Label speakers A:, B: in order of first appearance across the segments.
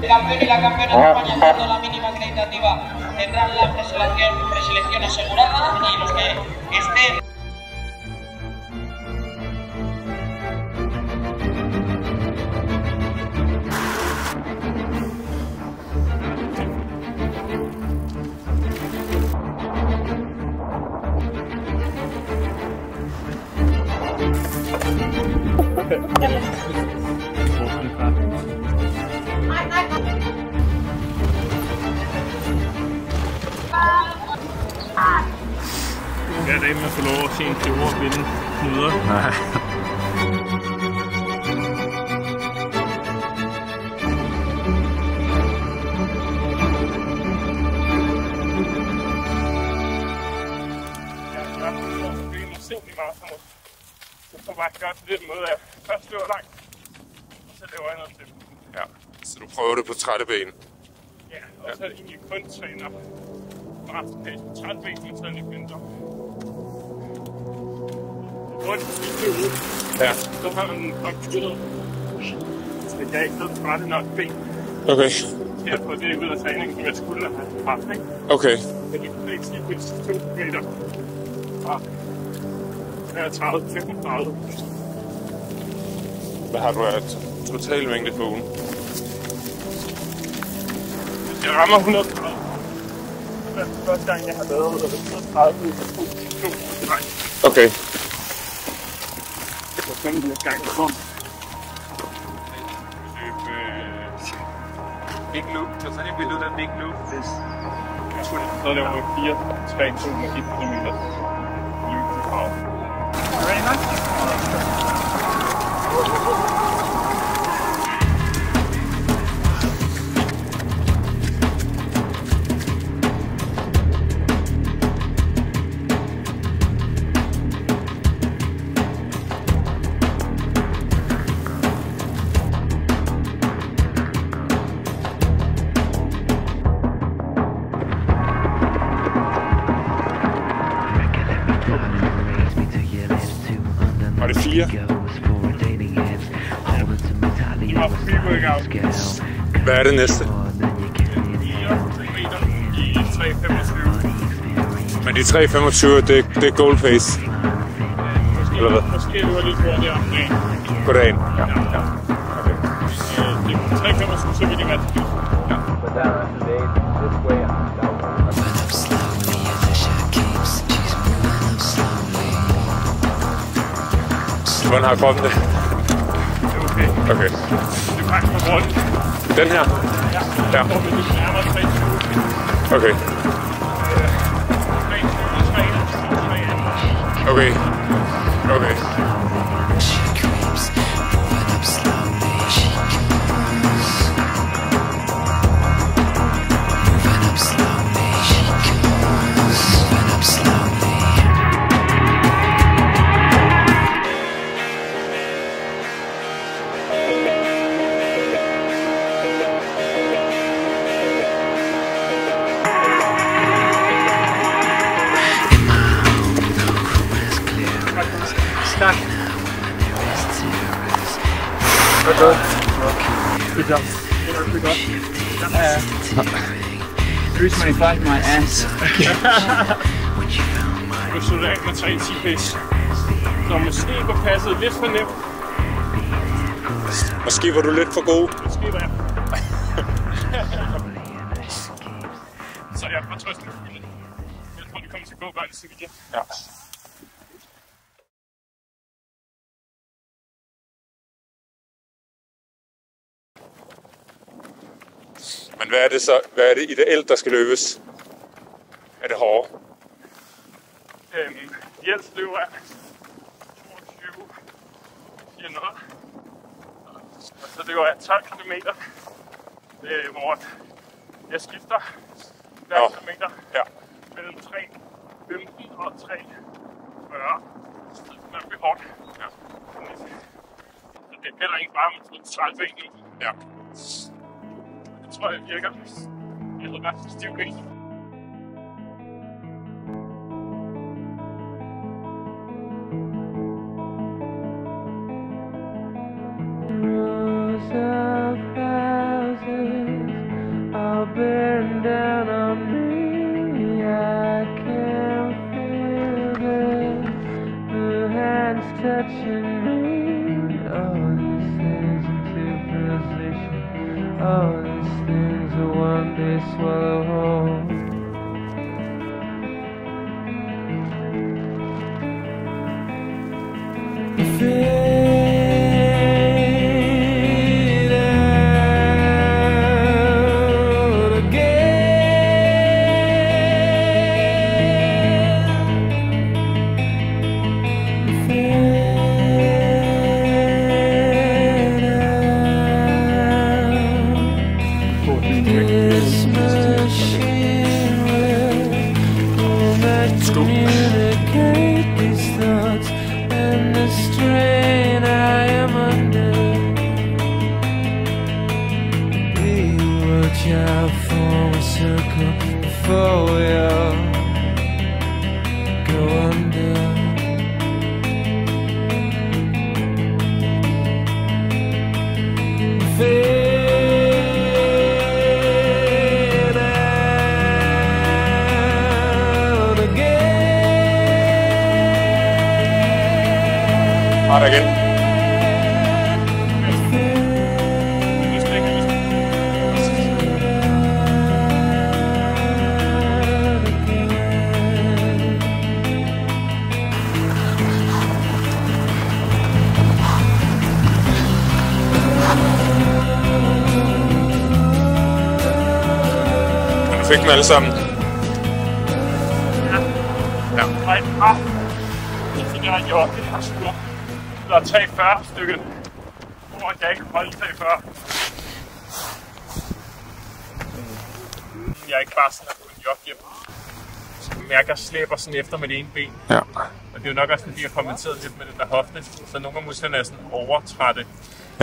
A: campeón y la campeona de España dando la mínima acreditativa tendrán la preselección asegurada y los que estén.
B: Hver dag man får lov at se en klogere vinde knuder.
C: Nej.
B: Så får bare gøre det måde af først løber langt, og så laver jeg noget til.
C: Ja, så du prøver det på trætte ben?
B: Ja, og så er det egentlig kun træner restpage på trætte ben, men så er det ikke vinter. Rundt i købet,
C: Ja.
B: så har man komputeret. Så jeg er ikke noget trætte nok ben.
C: Okay.
B: Til at få det ud af træningen, som jeg skulle have haft, ikke?
C: Okay.
B: Jeg gik ikke sige mindst 2 meter. Og jeg er 30-35.
C: Hvad har du af total mængde for ugen?
B: Jeg rammer 130. Det er første gang, jeg har lavet 130 for 2.
C: Okay.
B: Det var 5 gang i kom.
D: Big loop. Does anybody do that big loop? This.
B: Så laver vi 4-3-2 med 1 kilometer. Loop til krav.
D: Very nice.
C: Var det 4?
B: I var pre-workout.
C: Hvad er det næste?
B: 4 meter i 3.25.
C: Men de 3.25, det er goal pace. Eller hvad?
B: Måske løber lidt hurtigere om dagen.
C: På dagen? Ja.
B: Ja.
C: Okay.
B: Det er 3.25, så vil det være til det.
C: Hvordan har kroppen det?
B: Det er okay.
C: Okay.
B: Det er faktisk for rundt.
C: Den her?
B: Ja.
C: Ja.
B: Jeg tror, vi er nærmere 3.20.
C: Okay.
B: 3.20, 3.21.
C: Okay. Okay.
D: Tak.
B: Godt gået. Good job. Det er godt.
D: Grease my flag, my ass.
B: Nu slutter jeg af med 3-10 pace. Så måske var passet lidt for nemt.
C: Måske var du lidt for god.
B: Måske var jeg. Så jeg er fortrøstende. Jeg tror, det kommer til at gå godt i Sevilla.
C: Ja. Men hvad er det så? Hvad er det ideelt, der skal løbes? Er det hårdt?
B: Jens løber af 22 400. Og så løber jeg 12 km, hvor jeg skifter hver kilometer mellem 3.15 og 3.40. Så det bliver hårdt.
C: Ja.
B: Så det er heller ikke bare med 30 ben nu.
C: Ja.
B: Det tror jeg virker. Jeg hedder bare stiv ben.
E: Rows of houses hands touching me. All these things into position. All these things will one day swallow whole. Communicate these thoughts and the strain I am under. We watch out for a circle before we all go under.
C: Hard igen. Du fik dem alle sammen.
B: Ja. Nej, så det har jeg gjort. Det har sgu. Der er 43 stykker, hvor jeg ikke holdt 43. Jeg er ikke bare sådan at få en jog hjem. Så jeg mærker, at jeg slæber sådan efter med det ene ben.
C: Ja.
B: Og det er jo nok også, fordi jeg har kommenteret lidt med den der hofte. Så nogle af musklerne er sådan overtrætte.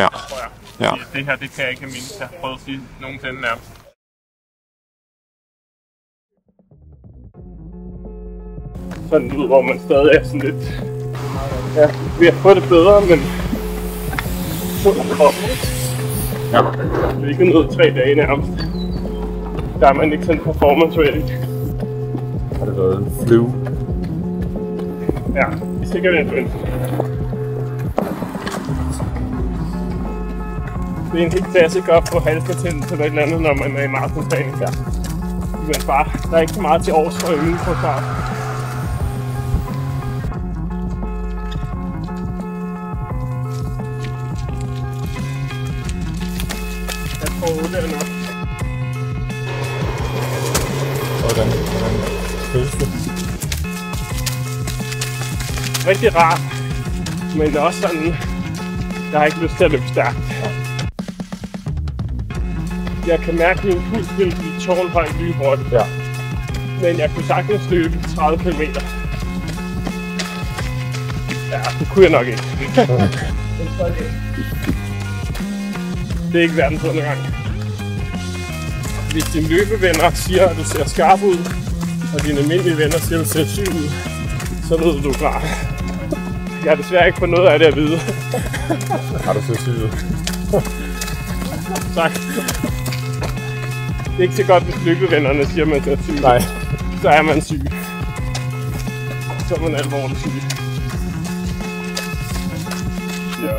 C: Ja.
B: Tror jeg.
C: Ja.
B: Det her, det kan jeg ikke have mindes. Jeg har prøvet at sige nogensinde nærmest. Sådan ud, hvor man stadig er sådan lidt... Ja, vi har fået det bedre, men... Ja. Det er ikke nået 3 dage nærmest. Der er man ikke sådan performance-ready.
C: Har det været en flyve?
B: Ja, det er sikkert en flyve. Det er en helt klassiker på halsbetændelse eller et eller andet, når man er i maratontræning. Ja. Men bare, der er ikke så meget til års for immunforsvar. Det er nok.
C: Hvordan føles det?
B: Rigtig rart, men også sådan, jeg har ikke lyst til at løbe stærkt. Jeg kan mærke, at min puls vil blive tårnhøj lynhurtigt.
C: Ja.
B: Men jeg kunne sagtens løbe 30 km. Ja, det kunne jeg nok ikke. Det er ikke verdens undergang. Hvis dine løbevenner siger, at du ser skarp ud, og dine almindelige venner siger, at du ser syg ud, så ved du klar. Jeg har desværre ikke fået noget af det at vide.
C: Har du set syg ud?
B: Tak. Det er ikke så godt, hvis løbevennerne siger, at man ser syg ud.
C: Nej.
B: Så er man syg. Så er man alvorligt syg. Ja.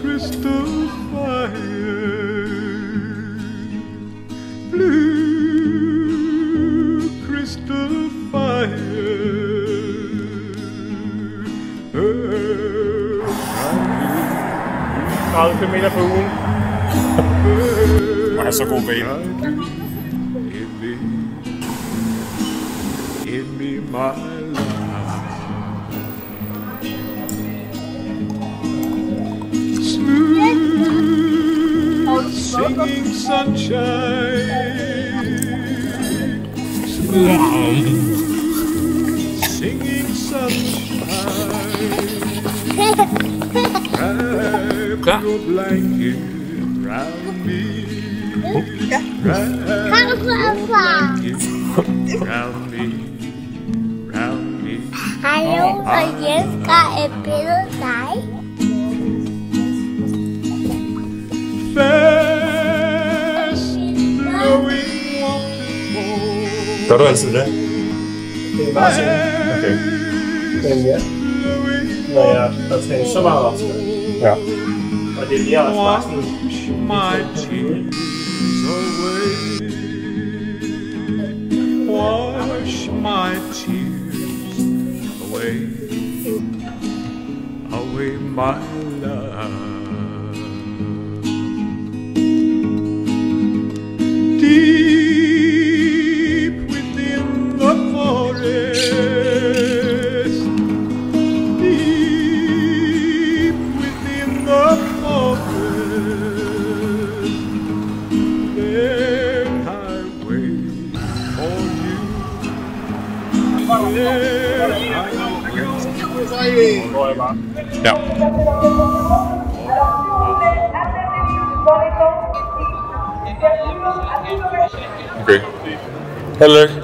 E: Crystal fire, blue crystal fire.
B: 30 km på ugen.
C: Du har så god bane.
E: Give me my life. Smooth singing sunshine. Smooth
C: Klar?
F: Hallo, og Jesper et billede af dig.
C: Gør du altid det?
B: Det er meget sjældent.
C: Okay.
B: Men ja, når jeg har trænet så meget ofte.
C: Ja.
B: Og det er mere også bare sådan...
G: Wash my tears away, away my love. Deep within the forest, deep within the forest, there I wait for you.
C: Ja. Okay. Held og lykke.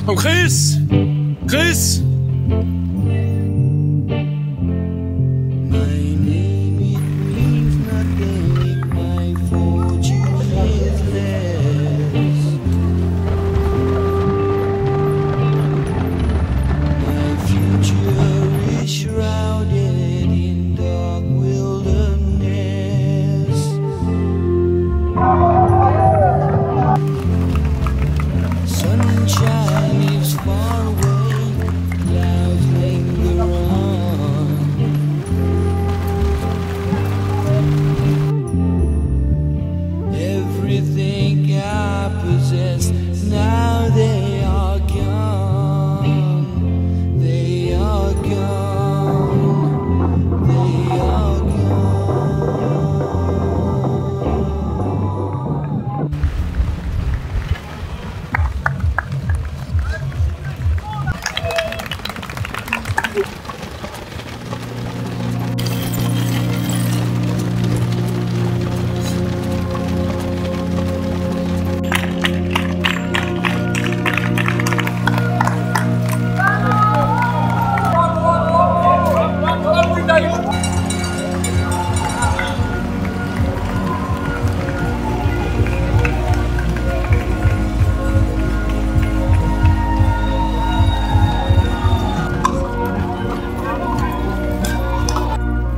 B: Kom Chris! Chris!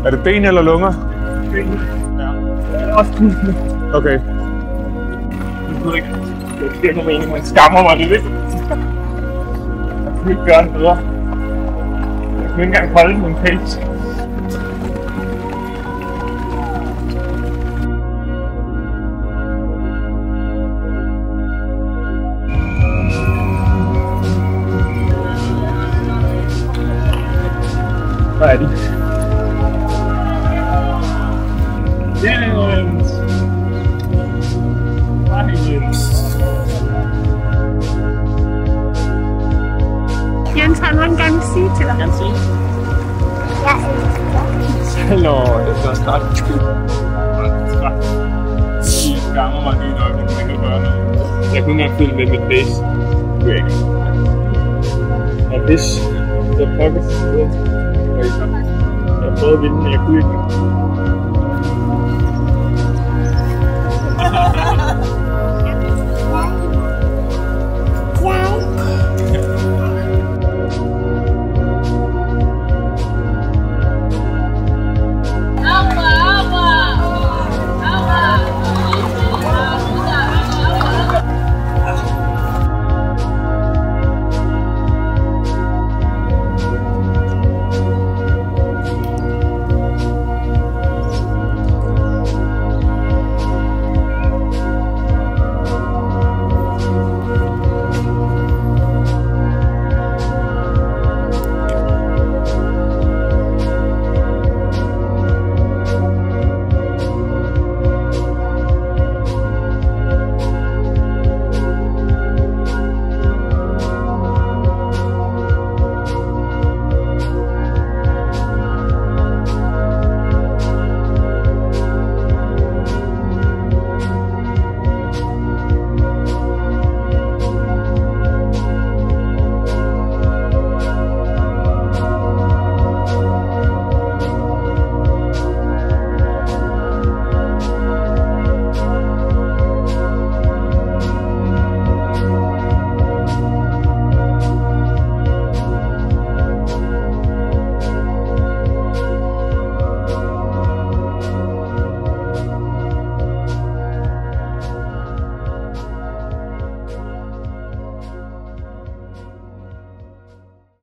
C: Er det ben eller lunger?
B: Ben. Ja. Også pulsen.
C: Okay.
B: Jeg ved ikke, det giver nogen mening, man skammer mig lidt. Jeg kunne ikke gøre det bedre. Jeg kunne ikke engang holde min pace. Hvad er det? Jens! Hej Jens!
F: Jens har nogen gang sige til dig.
B: Kan jeg sige?
F: Jeg elsker.
B: Hallo, det er snart skyld. Jeg skammer mig lige nok, hvis man kan gøre noget. Jeg kunne ikke følge med mit face. Det kunne jeg ikke. Og hvis the fuck is good. Jeg prøvede at vinde, men jeg kunne ikke.